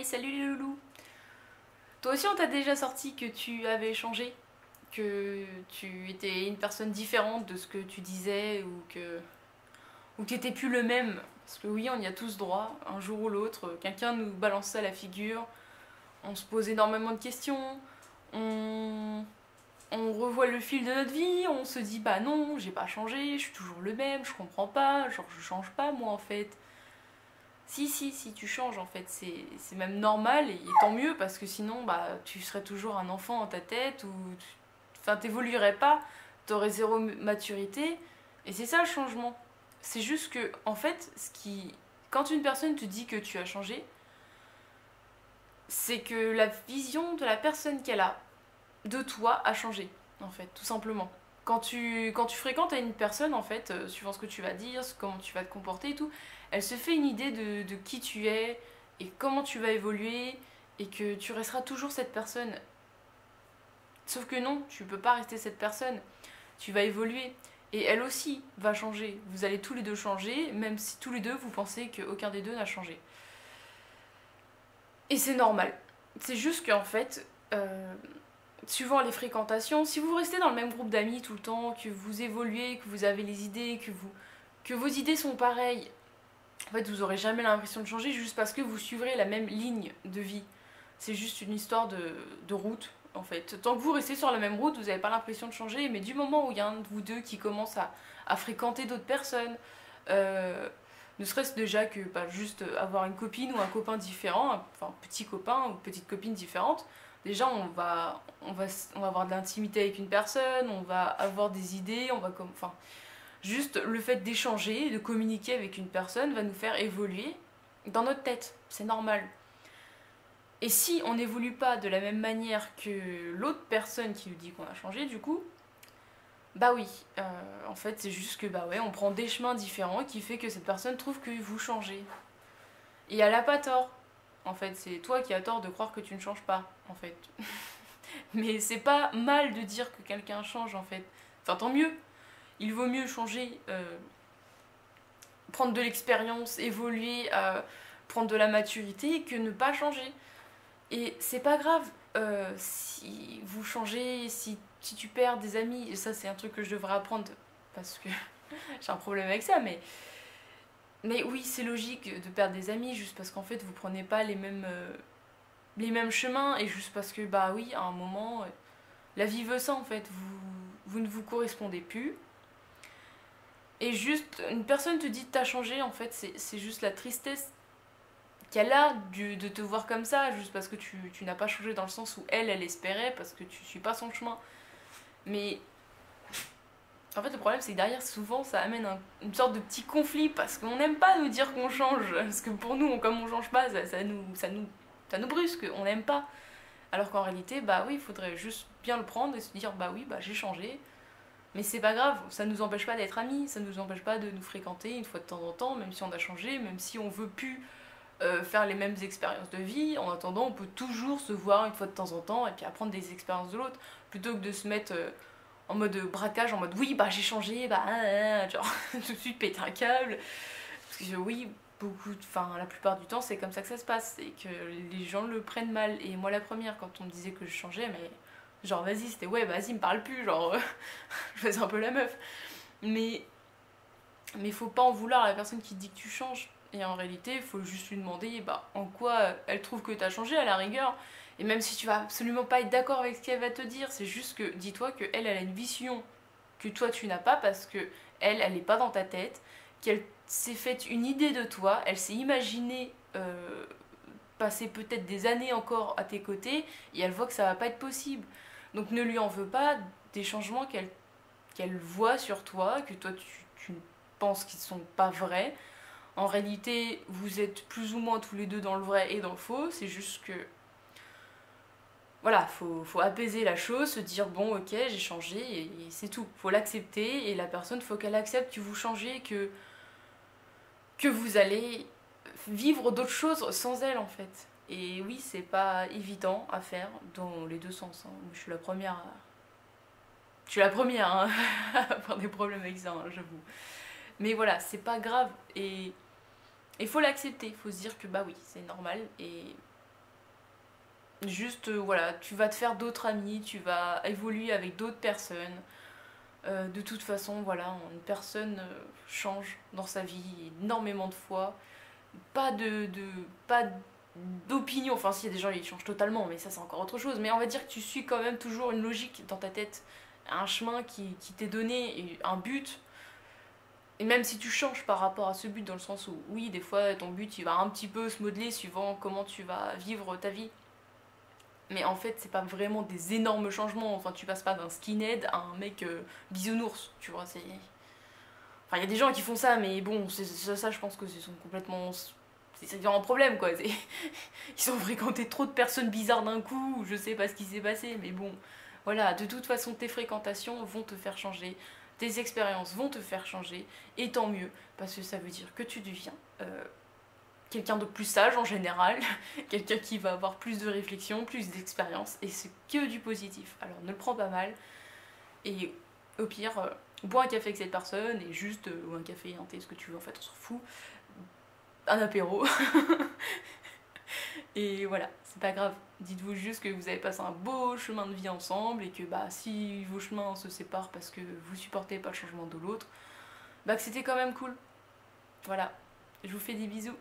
salut les loulous. Toi aussi on t'a déjà sorti que tu avais changé, que tu étais une personne différente de ce que tu disais ou que t'étais plus le même. Parce que oui, on y a tous droit, un jour ou l'autre, quelqu'un nous balance ça à la figure, on se pose énormément de questions, on, on revoit le fil de notre vie, on se dit bah non, j'ai pas changé, je suis toujours le même, je comprends pas, genre je change pas moi en fait. Si, tu changes en fait, c'est même normal et tant mieux parce que sinon bah tu serais toujours un enfant dans ta tête ou enfin t'évoluerais pas, t'aurais zéro maturité et c'est ça le changement. C'est juste que en fait, quand une personne te dit que tu as changé, c'est que la vision de la personne qu'elle a de toi a changé en fait, tout simplement. Quand tu fréquentes une personne, en fait, suivant ce que tu vas dire, comment tu vas te comporter et tout, elle se fait une idée de qui tu es et comment tu vas évoluer et que tu resteras toujours cette personne. Sauf que non, tu peux pas rester cette personne. Tu vas évoluer. Et elle aussi va changer. Vous allez tous les deux changer, même si tous les deux vous pensez qu'aucun des deux n'a changé. Et c'est normal. C'est juste qu'en fait, suivant les fréquentations, si vous restez dans le même groupe d'amis tout le temps, que vous évoluez, que vous avez les idées, que vos idées sont pareilles, en fait vous aurez jamais l'impression de changer juste parce que vous suivrez la même ligne de vie. C'est juste une histoire de route en fait. Tant que vous restez sur la même route, vous n'avez pas l'impression de changer, mais du moment où il y a un de vous deux qui commence à fréquenter d'autres personnes, ne serait-ce déjà que pas juste avoir une copine ou un copain différent, enfin petit copain ou petite copine différente, déjà on va avoir de l'intimité avec une personne, on va avoir des idées, enfin juste le fait d'échanger, de communiquer avec une personne va nous faire évoluer dans notre tête, c'est normal. Et si on n'évolue pas de la même manière que l'autre personne qui nous dit qu'on a changé, du coup, bah oui, en fait c'est juste que bah ouais, on prend des chemins différents qui fait que cette personne trouve que vous changez. Et elle a pas tort. En fait, c'est toi qui as tort de croire que tu ne changes pas, en fait. Mais c'est pas mal de dire que quelqu'un change, en fait. Enfin, tant mieux. Il vaut mieux changer, prendre de l'expérience, évoluer, prendre de la maturité que ne pas changer. Et c'est pas grave si vous changez, si tu perds des amis, et ça c'est un truc que je devrais apprendre parce que j'ai un problème avec ça, mais oui, c'est logique de perdre des amis juste parce qu'en fait vous prenez pas les mêmes chemins et juste parce que bah oui, à un moment, la vie veut ça en fait, vous ne vous correspondez plus. Et juste, une personne te dit que t'as changé, en fait, c'est juste la tristesse qu'elle a de te voir comme ça, juste parce que tu n'as pas changé dans le sens où elle espérait, parce que tu suis pas son chemin. Mais en fait, le problème, c'est que derrière, souvent, ça amène une sorte de petit conflit, parce qu'on n'aime pas nous dire qu'on change, parce que pour nous, comme on change pas, ça nous brusque, on n'aime pas. Alors qu'en réalité, bah oui, il faudrait juste bien le prendre et se dire, bah oui, bah j'ai changé, mais c'est pas grave, ça nous empêche pas d'être amis, ça nous empêche pas de nous fréquenter une fois de temps en temps, même si on a changé, même si on veut plus faire les mêmes expériences de vie. En attendant, on peut toujours se voir une fois de temps en temps et puis apprendre des expériences de l'autre, plutôt que de se mettre en mode braquage, en mode oui, bah j'ai changé, bah genre tout de suite péter un câble. Parce que oui, enfin la plupart du temps, c'est comme ça que ça se passe et que les gens le prennent mal. Et moi, la première, quand on me disait que je changeais, mais genre vas-y, c'était ouais, vas-y, me parle plus, genre je faisais un peu la meuf. Mais faut pas en vouloir à la personne qui dit que tu changes. Et en réalité, il faut juste lui demander bah, en quoi elle trouve que tu as changé à la rigueur. Et même si tu vas absolument pas être d'accord avec ce qu'elle va te dire, c'est juste que dis-toi qu'elle, elle a une vision que toi tu n'as pas parce que elle est pas dans ta tête, qu'elle s'est faite une idée de toi, elle s'est imaginée passer peut-être des années encore à tes côtés et elle voit que ça va pas être possible. Donc ne lui en veux pas des changements qu'elle voit sur toi, que toi tu penses qu'ils sont pas vrais. En réalité, vous êtes plus ou moins tous les deux dans le vrai et dans le faux, c'est juste que voilà, faut apaiser la chose, se dire bon ok j'ai changé et c'est tout, faut l'accepter et la personne faut qu'elle accepte que vous changez, que vous allez vivre d'autres choses sans elle en fait. Et oui, c'est pas évident à faire dans les deux sens, hein. Je suis la première hein, à avoir des problèmes avec ça, hein, j'avoue. Mais voilà, c'est pas grave et il faut l'accepter, il faut se dire que bah oui, c'est normal et Juste, voilà, tu vas te faire d'autres amis, tu vas évoluer avec d'autres personnes. De toute façon, voilà, une personne change dans sa vie énormément de fois. Pas pas d'opinion, enfin si, il y a des gens ils changent totalement, mais ça c'est encore autre chose. Mais on va dire que tu suis quand même toujours une logique dans ta tête, un chemin qui t'est donné, et un but. Et même si tu changes par rapport à ce but, dans le sens où, oui, des fois ton but il va un petit peu se modeler suivant comment tu vas vivre ta vie. Mais en fait, c'est pas vraiment des énormes changements. Enfin, tu passes pas d'un skinhead à un mec bisounours, tu vois. C'est... Enfin, il y a des gens qui font ça, mais bon, ça je pense que c'est complètement. C'est un problème, quoi. Ils ont fréquenté trop de personnes bizarres d'un coup, ou je sais pas ce qui s'est passé, mais bon. Voilà, de toute façon, tes fréquentations vont te faire changer, tes expériences vont te faire changer, et tant mieux, parce que ça veut dire que tu deviens quelqu'un de plus sage en général, quelqu'un qui va avoir plus de réflexion, plus d'expérience, et c'est que du positif. Alors ne le prends pas mal, et au pire, bois un café avec cette personne, et juste, ou un café, un thé, ce que tu veux, en fait, on s'en fout, un apéro, et voilà, c'est pas grave. Dites-vous juste que vous avez passé un beau chemin de vie ensemble, et que bah si vos chemins se séparent parce que vous supportez pas le changement de l'autre, bah que c'était quand même cool. Voilà, je vous fais des bisous.